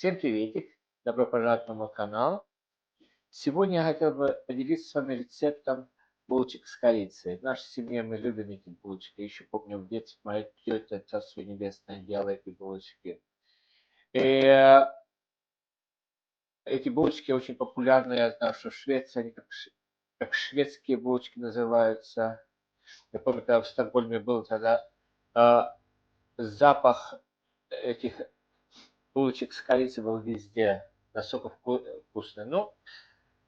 Всем приветик! Добро пожаловать на мой канал. Сегодня я хотел бы поделиться с вами рецептом булочек с корицей. В нашей семье мы любим эти булочки. Еще помню, в детстве моя тетя, царство небесное, делала эти булочки. И эти булочки очень популярны. Я знаю, что в Швеции они как шведские булочки называются. Я помню, когда в Стокгольме был, тогда запах этих булочек с корицей был везде. Настолько вкусно. Ну,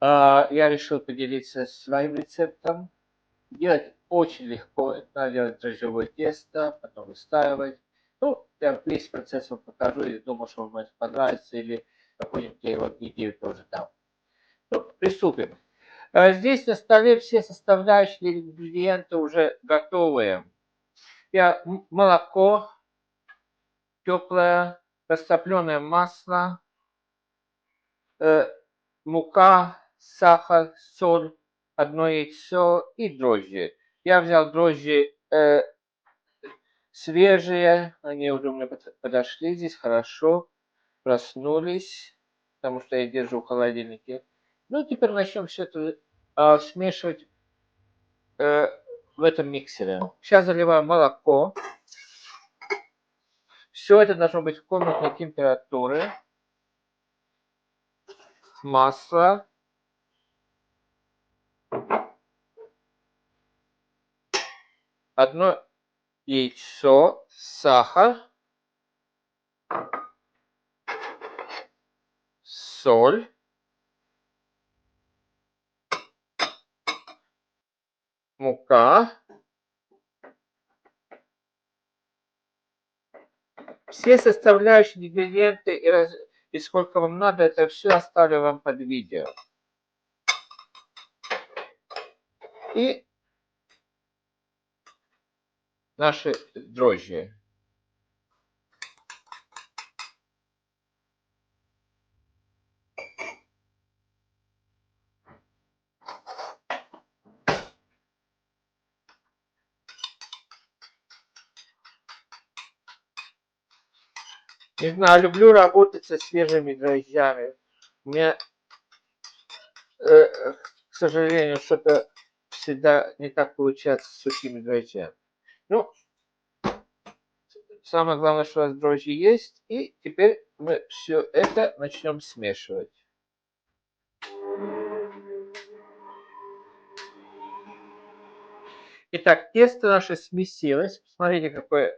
я решил поделиться своим рецептом. Делать очень легко. Это надо делать дрожжевое тесто, потом выстаивать. Ну, я весь процесс вам покажу и думаю, что вам это понравится, или какую-нибудь я вам идею тоже дам. Ну, приступим. Здесь на столе все составляющие ингредиенты уже готовые. Я молоко, теплое, растопленное масло, мука, сахар, соль, одно яйцо и дрожжи. Я взял дрожжи свежие, они уже у меня подошли здесь хорошо, проснулись, потому что я держу в холодильнике. Ну, теперь начнем все это смешивать в этом миксере. Сейчас заливаю молоко. Все это должно быть в комнатной температуре. Масло. Одно яйцо, сахар, соль, мука. Все составляющие ингредиенты и сколько вам надо, это все оставлю вам под видео. И наши дрожжи. Не знаю, люблю работать со свежими дрожжами. У меня, к сожалению, что-то всегда не так получается с сухими дрожжами. Ну, самое главное, что у нас дрожжи есть. И теперь мы все это начнем смешивать. Итак, тесто наше смесилось. Посмотрите, какое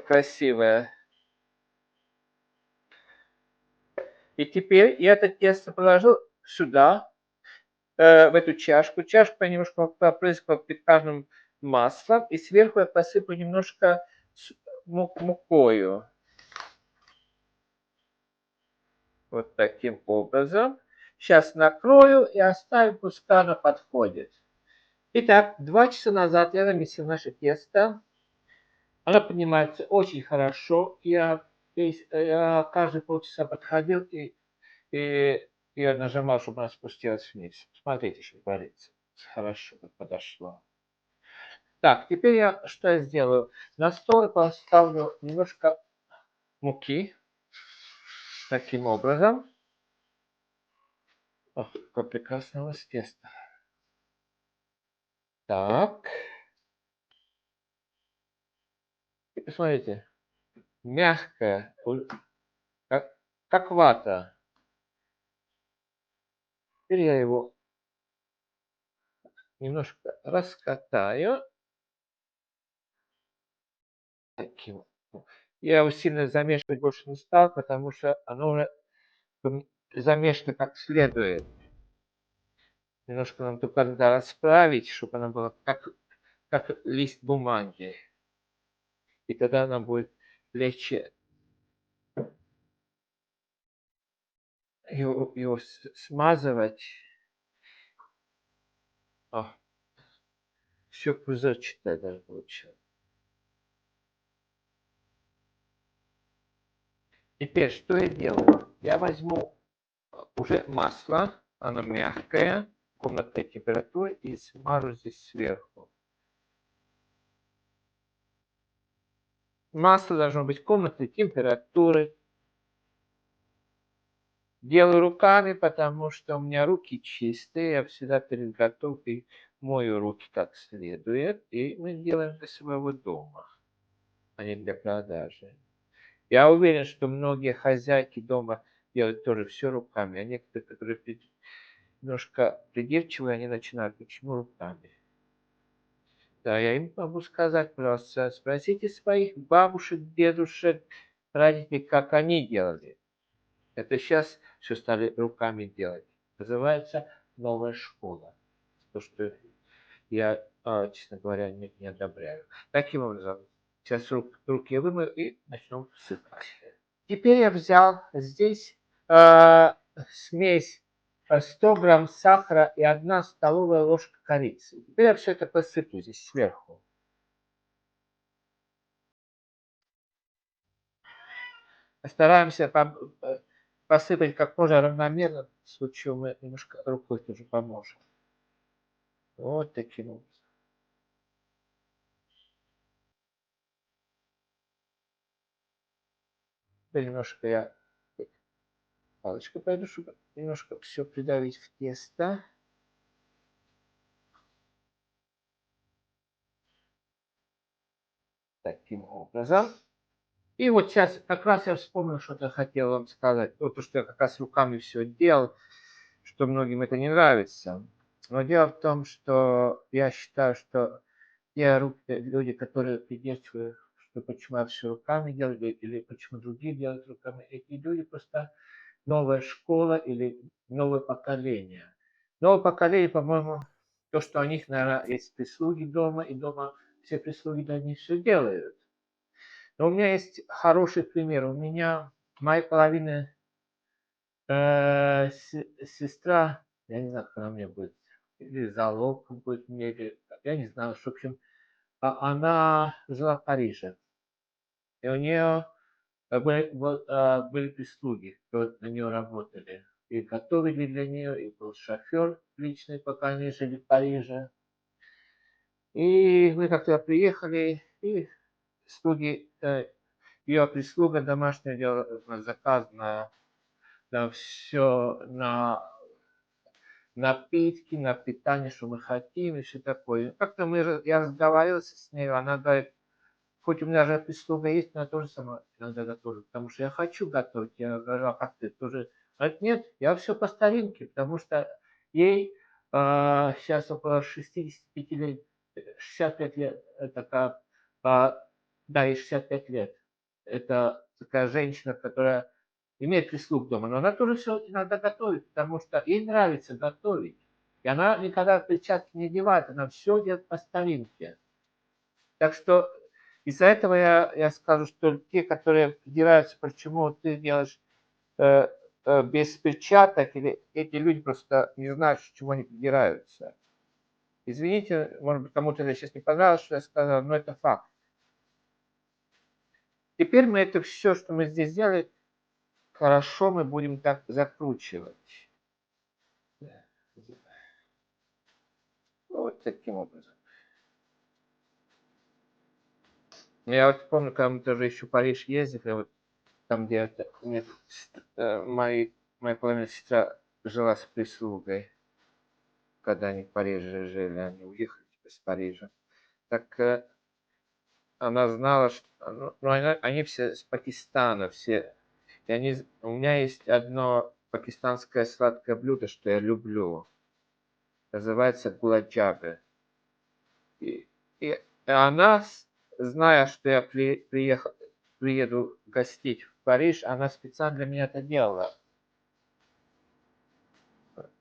красивое. И теперь я это тесто положил сюда, в эту чашку. Чашку я немножко попрыскал пекарным маслом. И сверху я посыпаю немножко мукою. Вот таким образом. Сейчас накрою и оставлю, пускай оно подходит. Итак, 2 часа назад я намесил наше тесто. Оно поднимается очень хорошо. Я каждые полчаса подходил и я нажимал, чтобы она спустилась вниз. Смотрите, что творится. Хорошо подошло. Так, теперь что я сделаю? На стол поставлю немножко муки. Таким образом. Ох, какое прекрасное у вас тесто. Так. И посмотрите. Мягкое. Как вата. Теперь я его немножко раскатаю. Таким. Я его сильно замешивать больше не стал, потому что оно уже замешано как следует. Немножко нам только надо расправить, чтобы она была как лист бумаги. И тогда нам будет легче его смазывать. Все пузырчатое даже получилось. Теперь что я делаю? Я возьму уже масло, оно мягкое, комнатной температуры, и смажу здесь сверху. Масло должно быть комнатной температуры. Делаю руками, потому что у меня руки чистые, я всегда перед готовкой мою руки как следует, и мы делаем для своего дома, а не для продажи. Я уверен, что многие хозяйки дома делают тоже все руками, а некоторые, которые немножко придирчивые, они начинают, почему руками. Да, я им могу сказать, пожалуйста, спросите своих бабушек, дедушек, родителей, как они делали. Это сейчас все стали руками делать. Называется новая школа. То, что я, честно говоря, не одобряю. Таким образом, сейчас руки вымою и начнем сыпать. Теперь я взял здесь смесь 100 грамм сахара и 1 столовая ложка корицы. Теперь я все это посыплю здесь сверху. Стараемся посыпать как можно равномерно, в случае мы немножко рукой тоже поможем. Вот таким образом. Теперь немножко я палочкой пойду, чтобы немножко все придавить в тесто. Таким образом. И вот сейчас как раз я вспомнил, что-то хотел вам сказать. Вот то, что я как раз руками все делал, что многим это не нравится. Но дело в том, что я считаю, что те люди, которые придирчивы, что почему я все руками делаю, или почему другие делают руками, эти люди просто новая школа или новое поколение. Новое поколение, по-моему, то, что у них, наверное, есть прислуги дома, и дома все прислуги для них все делают. Но у меня есть хороший пример. У меня моя половина сестра, я не знаю, как она мне будет, или залог будет мне, или, я не знаю, что, в общем, она жила в Париже. И у нее были прислуги, которые на нее работали. И готовили для нее, и был шофер личный, пока они жили в Париже. И мы как-то приехали, и слуги, ее прислуга домашняя делала заказ на все, на напитки, на питание, что мы хотим, и все такое. Как-то я разговаривался с ней, она говорит, хоть у меня же прислуга есть, но я тоже сама иногда готовлю, потому что я хочу готовить. Я говорю, а как ты тоже? Она говорит, нет, я все по старинке, потому что ей сейчас около 65 лет, 65 лет, это да, ей 65 лет. Это такая женщина, которая имеет прислуг дома, но она тоже все иногда готовит, потому что ей нравится готовить. И она никогда перчатки не одевает, она все делает по старинке. Так что из-за этого я скажу, что те, которые придираются, почему ты делаешь без перчаток, или эти люди просто не знают, к чему они придираются. Извините, может быть, кому-то это сейчас не понравилось, что я сказал, но это факт. Теперь мы это все, что мы здесь сделали, хорошо мы будем так закручивать. Вот таким образом. Я вот помню, когда мы тоже еще в Париж ездили, вот там, где моя половина сестра жила с прислугой, когда они в Париже жили, они уехали из Парижа. Так она знала, что они все с Пакистана, все. У меня есть одно пакистанское сладкое блюдо, что я люблю. Называется гуладжабы. И она, зная, что я приеду гостить в Париж, она специально для меня это делала.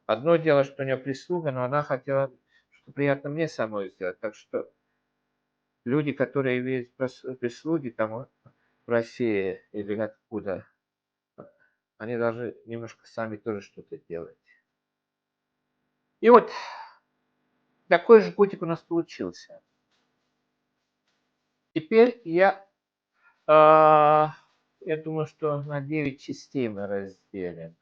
Одно дело, что у нее прислуга, но она хотела, что приятно мне самой сделать. Так что люди, которые имеют прислуги там в России или откуда, они должны немножко сами тоже что-то делать. И вот такой жгутик у нас получился. Теперь я думаю, что на 9 частей мы разделим.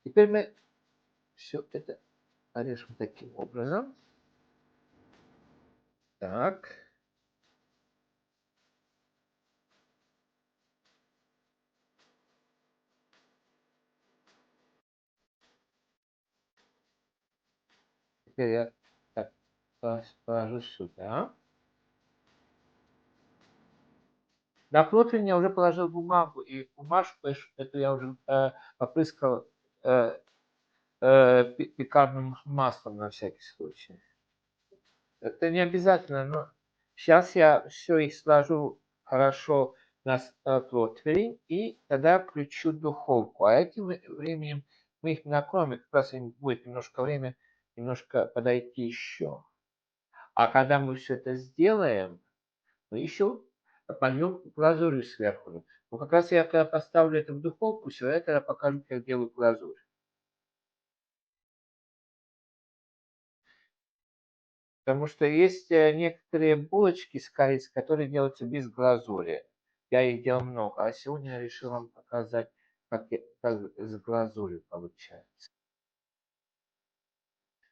Теперь мы все это порежем таким образом. Так. теперь я так положу сюда. На противень я уже положил бумагу, и бумажку эту я уже попрыскал пекарным маслом на всякий случай. Это не обязательно, но сейчас я все их сложу хорошо на противень и тогда включу духовку. А этим временем мы их накроем, и как раз им будет немножко время немножко подойти еще. А когда мы все это сделаем, мы еще польем глазурью сверху. Ну, как раз я когда поставлю это в духовку, все это я покажу, как делаю глазурь. Потому что есть некоторые булочки с корицей, которые делаются без глазури. Я их делал много. А сегодня я решил вам показать, как с глазурью получается.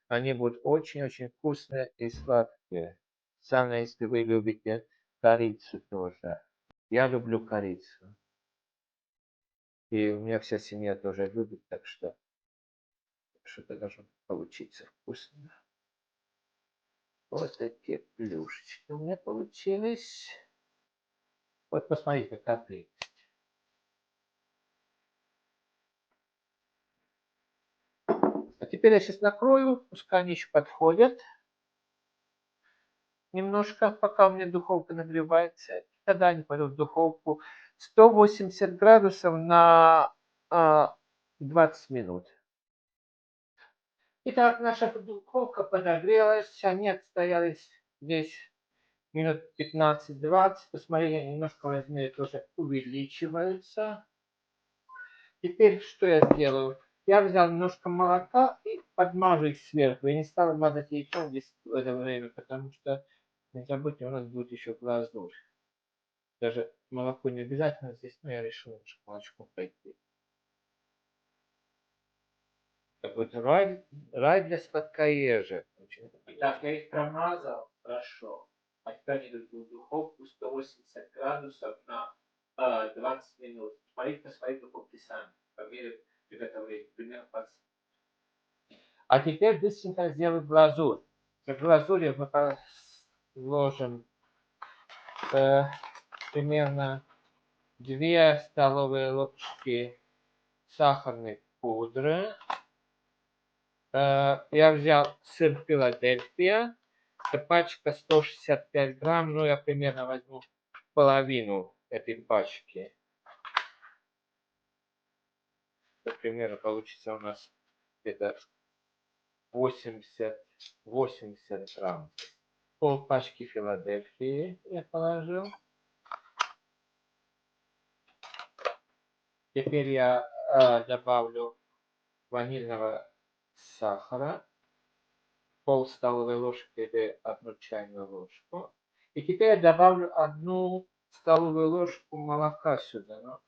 Они будут очень-очень вкусные и сладкие. Самое, если вы любите корицу тоже. Я люблю корицу. И у меня вся семья тоже любит, так что что-то должно получиться вкусно. Вот такие плюшечки у меня получились. Вот посмотрите, какая прелесть. А теперь я сейчас накрою, пускай они еще подходят. Немножко, пока у меня духовка нагревается. Тогда они пойдут в духовку 180 градусов на 20 минут. Итак, наша духовка подогрелась. Они отстоялись здесь минут 15-20. Посмотрите, немножко размеры тоже увеличиваются. Теперь что я сделаю? Я взял немножко молока и подмажу их сверху. Я не стал мазать яйцом здесь в это время, потому что, не забудьте, у нас будет еще глазурь. Даже молоко не обязательно здесь, но я решил немножко молочком пойти. Это будет рай для сладкоежек. Итак, я их промазал хорошо. А теперь они идут в духовку 180 градусов на 20 минут. Смотрите на свои духовки сами. По мере приготовления. Примерно 20. А теперь быстренько сделаю глазурь. В глазури мы положим примерно 2 столовые ложки сахарной пудры. Я взял сыр Филадельфия. Это пачка 165 грамм. Ну, я примерно возьму половину этой пачки. Это примерно получится у нас где-то 80 грамм. Пол пачки Филадельфии я положил. Теперь я добавлю ванильного сахара. Пол столовой ложки или 1 чайную ложку. И теперь я добавлю 1 столовую ложку молока сюда. Но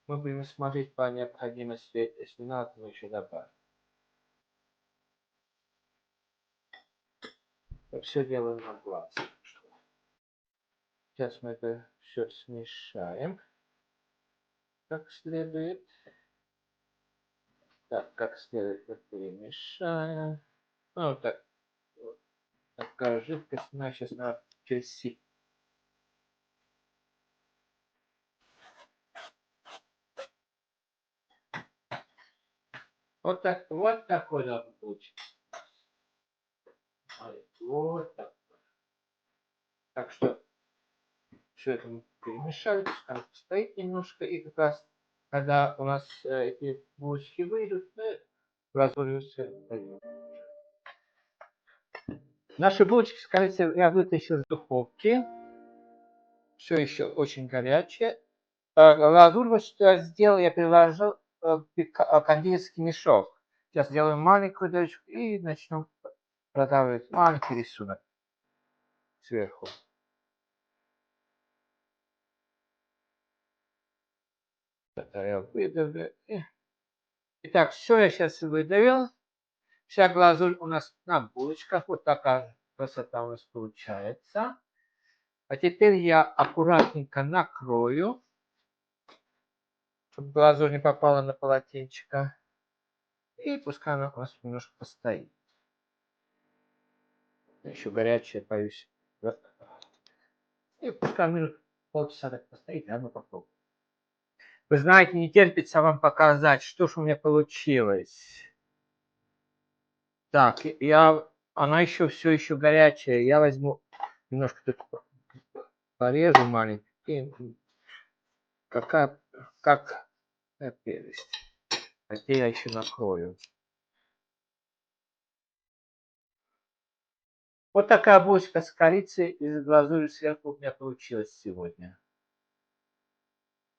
мы будем смотреть по необходимости, если надо, мы еще добавим. Все делаем на глаз. Сейчас мы это все смешаем как следует. Так, как следует перемешаем. Ну, вот так. Вот. Такая жидкость. Она сейчас надо через сито. Вот так, вот такой должен получиться. Вот так. Так что все это мы перемешали, стоит немножко, и как раз, когда у нас эти булочки выйдут, мы глазурью все дадим. Наши булочки, кажется, я вытащил из духовки. Все еще очень горячее. Глазурь, вот что я сделал, я переложил в кондитерский мешок. Сейчас сделаем маленькую дырочку и начнем продавливать маленький рисунок сверху. Это я выдавлю. Итак, все я сейчас выдавил. Вся глазурь у нас на булочках. Вот такая красота у нас получается. А теперь я аккуратненько накрою, чтобы глазурь не попала на полотенчика. И пускай она у нас немножко постоит. Еще горячее, боюсь. И пускай минут полчаса так постоит, а ну попробуем. Вы знаете, не терпится вам показать, что ж у меня получилось. Так, она еще все еще горячая. Я возьму немножко тут порежу маленький. И какая, как прелесть. А где я еще накрою. Вот такая булочка с корицей и с глазурью сверху у меня получилась сегодня.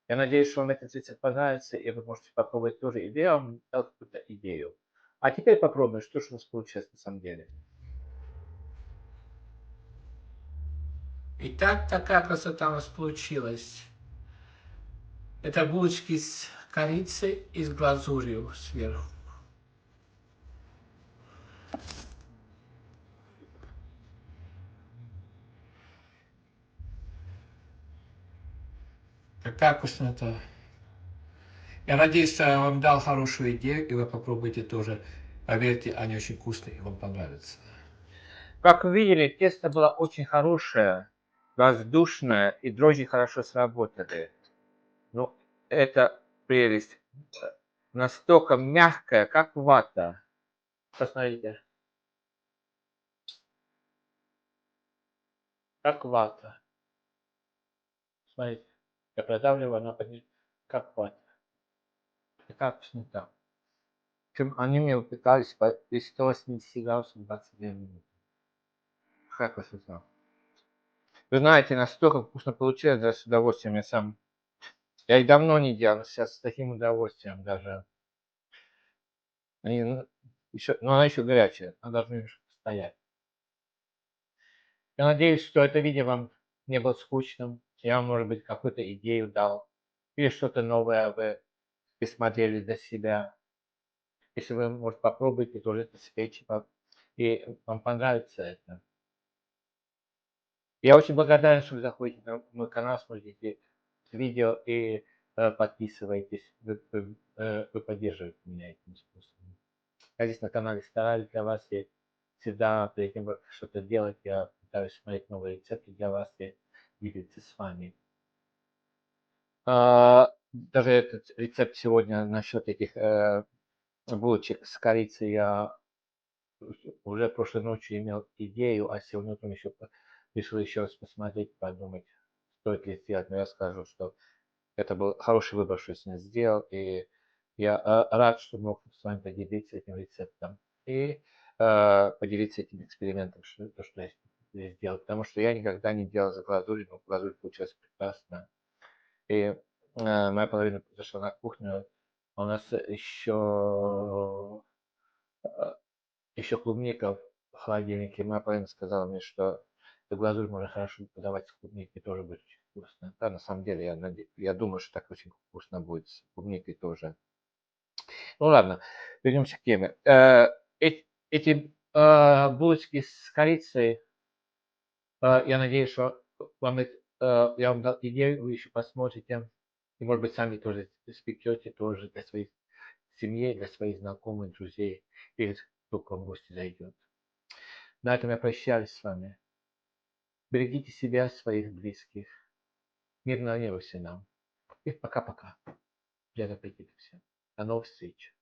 Я надеюсь, что вам этот рецепт понравится, и вы можете попробовать тоже. И я вам дал какую-то идею. А теперь попробуем, что же у нас получилось на самом деле. Итак, такая красота у нас получилась. Это булочки с корицей и с глазурью сверху. Какая вкуснота. Я надеюсь, что я вам дал хорошую идею, и вы попробуйте тоже. Поверьте, они очень вкусные, и вам понравятся. Как вы видели, тесто было очень хорошее, воздушное, и дрожжи хорошо сработали. Ну, это прелесть. Настолько мягкая, как вата. Посмотрите. Как вата. Смотрите. Я продавливаю, она как вата. Такая вкуснота. Причем они мне выпекались при 180 градусов 22 минуты. Какая красота. Вы знаете, настолько вкусно получилось, даже с удовольствием я сам. Я их давно не делал, но сейчас с таким удовольствием даже. Они, но она еще горячая, она должна немножко стоять. Я надеюсь, что это видео вам не было скучным. Я вам, может быть, какую-то идею дал. Или что-то новое вы присмотрели для себя. Если вы, может, попробуйте тоже это спечь, и вам понравится это. Я очень благодарен, что вы заходите на мой канал, смотрите видео и подписываетесь. Вы поддерживаете меня этим способом. Я здесь на канале стараюсь для вас, и всегда перед тем, как что-то делать, я пытаюсь смотреть новые рецепты для вас и делиться с вами. Даже этот рецепт сегодня насчет этих булочек с корицей я уже прошлой ночью имел идею, а сегодня утром еще решил еще раз посмотреть, подумать, стоит ли сделать. Но я скажу, что это был хороший выбор, что я сегодня сделал, и я рад, что мог с вами поделиться этим рецептом и поделиться этим экспериментом, что я сделал, потому что я никогда не делал за глазурь, но глазурь получилась прекрасно. И моя половина зашла на кухню, а у нас еще клубника в холодильнике. Моя половина сказала мне, что эту глазурь можно хорошо подавать с клубникой, тоже будет очень вкусно. Да, на самом деле, я думаю, что так очень вкусно будет с клубникой тоже. Ну ладно, вернемся к теме. Эти булочки с корицей, я надеюсь, что я вам дал идею, вы еще посмотрите. И, может быть, сами тоже испечете тоже для своих семьи, для своих знакомых, друзей, или кто к вам в гости зайдет. На этом я прощаюсь с вами. Берегите себя, своих близких. Мирного неба всем нам. И пока-пока. Приятного аппетита всем. До новых встреч.